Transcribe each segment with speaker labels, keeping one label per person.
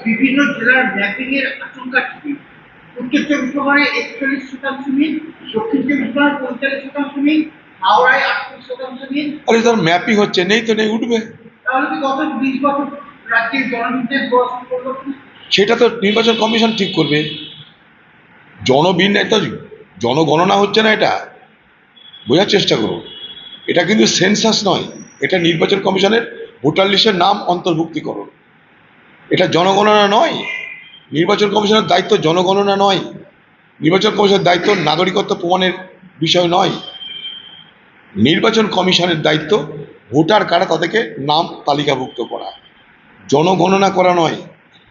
Speaker 1: বিভিন্ন জেলার ম্যাপিং এর আশঙ্কা কি? উত্তর চব্বিশ পরগনায় 41% মিল, দক্ষিণ চব্বিশ পরগনায় 45% মিল, হাওড়ায় 38% মিল।
Speaker 2: আরে তার ম্যাপিং হচ্ছে, নেই তো নেই, উঠবে।
Speaker 1: তাহলে কি গত 20 বছর রাজ্যের জনবিন্যাস করলো?
Speaker 2: সেটা তো নির্বাচন কমিশন ঠিক করবে। জনবিন্যাস তো জনগণনা হচ্ছে না, এটা বোঝার চেষ্টা করুন। এটা কিন্তু সেন্সাস নয়, এটা নির্বাচন কমিশনের ভোটার লিস্টের নাম অন্তর্ভুক্তিকরণ। এটা জনগণনা নয়। নির্বাচন কমিশনের দায়িত্ব জনগণনা নয়। নির্বাচন কমিশনের দায়িত্ব নাগরিকত্ব প্রমাণের বিষয় নয়। নির্বাচন কমিশনের দায়িত্ব ভোটার কারা তাদেরকে নাম তালিকাভুক্ত করা, জনগণনা করা নয়।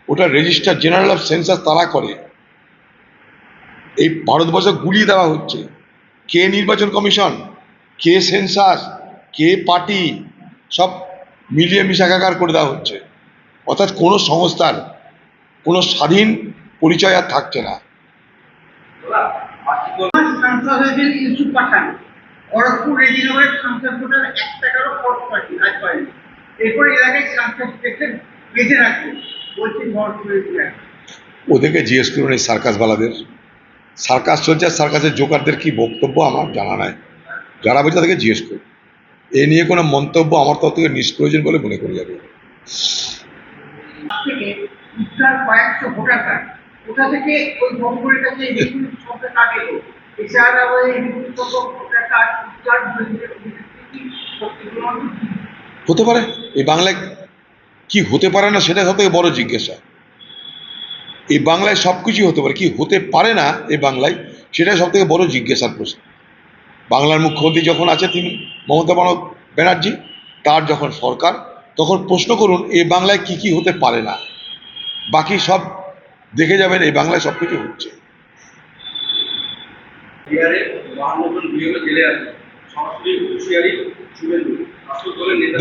Speaker 2: ওটা রেজিস্টার জেনারেল অফ সেন্সাস তারা করে। এই ভারতবর্ষ গুলিয়ে দেওয়া হচ্ছে। কে নির্বাচন কমিশন, কে সেন্সাস, কে পার্টি, সব মিলিয়ে মিশাকার করে দেওয়া হচ্ছে। অর্থাৎ কোনো সংস্থার কোনো স্বাধীন পরিচয় আর থাকছে না।
Speaker 1: সাংসদ হয়েছেন ইউসুফ পাঠান, খড়গপুর রেজিনগরের সাংসদ ভোটার 1 টাকারও খরচ করেনি। এরপর এলাকায় সাংসদ দেখতে বেঁধে রাখবে বলছে খড়গপুরের এলাকা।
Speaker 2: ওদেরকে জিজ্ঞেস করুন, এই সার্কাসওয়ালাদের। সার্কাস চলছে, সার্কাসের জোকারদের কি বক্তব্য আমার জানা নাই। যারা বলছে তাদেরকে জিজ্ঞেস করুন। এ নিয়ে কোনো মন্তব্য আমার তরফ থেকে নিষ্প্রয়োজন বলে মনে করি যাবে।
Speaker 1: থেকে উদ্ধার কয়েকশো ভোটার কার্ড, কোথা থেকে ওই ভোটগুলির কাছে বিপুল সংখ্যা কার্ড এলো? এছাড়া ওই বিপুল সংখ্যক ভোটার কার্ড উদ্ধার
Speaker 2: হতে পারে এই বাংলায় কি হতে পারে না, সেটা সব থেকে বড় জিজ্ঞাসা। এই বাংলায় সব কিছুই হতে পারে, কি হতে পারে না এই বাংলায়, সেটাই সব থেকে বড় জিজ্ঞাসার প্রশ্ন। বাংলার মুখ্যমন্ত্রী যখন আছে তিনি মমতা ব্যানার্জি, তার যখন সরকার, তখন প্রশ্ন করুন এই বাংলায় কি কি হতে পারে না। বাকি সব দেখে যাবেন এই বাংলায় সব কিছু হচ্ছে।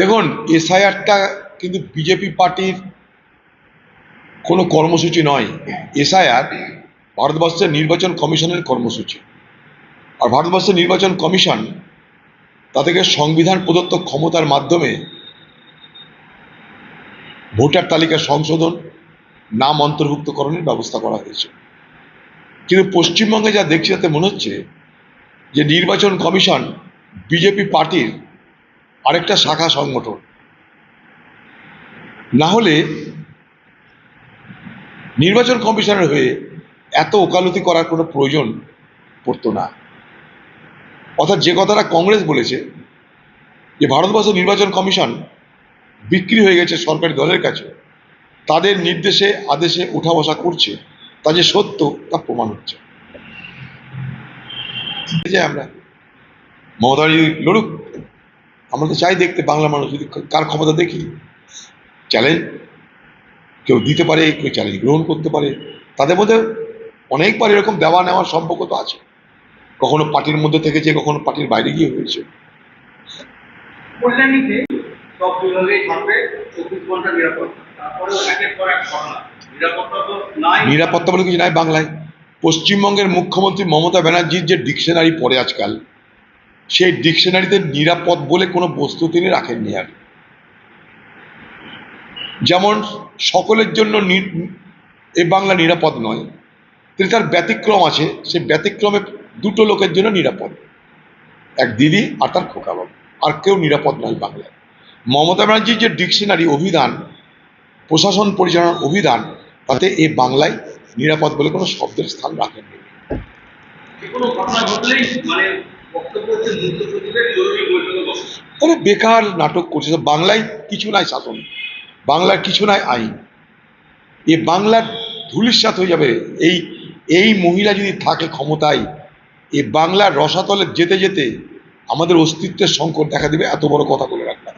Speaker 2: দেখুন, এসআইআরটা কিন্তু বিজেপি পার্টির কোনো কর্মসূচি নয়। এসআইআর ভারতবর্ষের নির্বাচন কমিশনের কর্মসূচি। আর ভারতবর্ষের নির্বাচন কমিশন তাদেরকে সংবিধান প্রদত্ত ক্ষমতার মাধ্যমে ভোটার তালিকা সংশোধন, নাম অন্তর্ভুক্তকরণের ব্যবস্থা করা হয়েছে। কিন্তু পশ্চিমবঙ্গে যা দেখছি তাতে মনে হচ্ছে যে নির্বাচন কমিশন বিজেপি পার্টির আরেকটা শাখা সংগঠন। না হলে নির্বাচন কমিশনের হয়ে এত ওকালতি করার কোনো প্রয়োজন পড়তো না। অর্থাৎ যে কথাটা কংগ্রেস বলেছে যে ভারতবর্ষের নির্বাচন কমিশন বিক্রি হয়ে গেছে সরকারি দলের কাছে, তাদের নির্দেশে আদেশে উঠা বসা করছে, তা যে সত্য তা প্রমাণ হচ্ছে। আমরা মমতা লড়ুক, আমরা তো চাই দেখতে বাংলা মানুষ যদি কার ক্ষমতা দেখি। চ্যালেঞ্জ কেউ দিতে পারে, কেউ চ্যালেঞ্জ গ্রহণ করতে পারে। তাদের মধ্যে অনেকবার এরকম দেওয়া নেওয়ার সম্পর্ক তো আছে। কখনো পার্টির মধ্যে থেকেছে, কখনো পার্টির বাইরে গিয়ে হয়েছে।
Speaker 1: কল্যাণীতে সব বিভাগেই থাকবে 24 ঘন্টা নিরাপত্তা, তারপরেও একের পর এক ঘটনা। নিরাপত্তা তো নাই,
Speaker 2: নিরাপত্তা বলে কিছু নাই বাংলায়। পশ্চিমবঙ্গের মুখ্যমন্ত্রী মমতা ব্যানার্জির যে ডিকশনারি পড়ে আজকাল, সেই ডিকশনারিতে নিরাপদ বলে কোনো বস্তু তিনি রাখেননি। আর যেমন সকলের জন্য এই বাংলা নিরাপদ নয়, তিনি তার ব্যতিক্রম আছে। সেই ব্যতিক্রমে দুটো লোকের জন্য নিরাপদ, এক দিদি আর তার খোকাবাবু, আর কেউ নিরাপদ নয় বাংলায়। মমতা ব্যানার্জির যে ডিকশনারি অভিধান, প্রশাসন পরিচালনার অভিধান, তাতে এই বাংলায় নিরাপদ বলে কোনো শব্দের স্থান রাখেননি। বেকার নাটক করছে। বাংলায় কিছু নাই শাসন, বাংলার কিছু নাই আইন। এ বাংলার ধূলিসাৎ হয়ে যাবে এই মহিলা যদি থাকে ক্ষমতায়। এ বাংলার রসাতলে যেতে যেতে আমাদের অস্তিত্বের সংকট দেখা দেবে। এত বড় কথা বলে রাখলাম।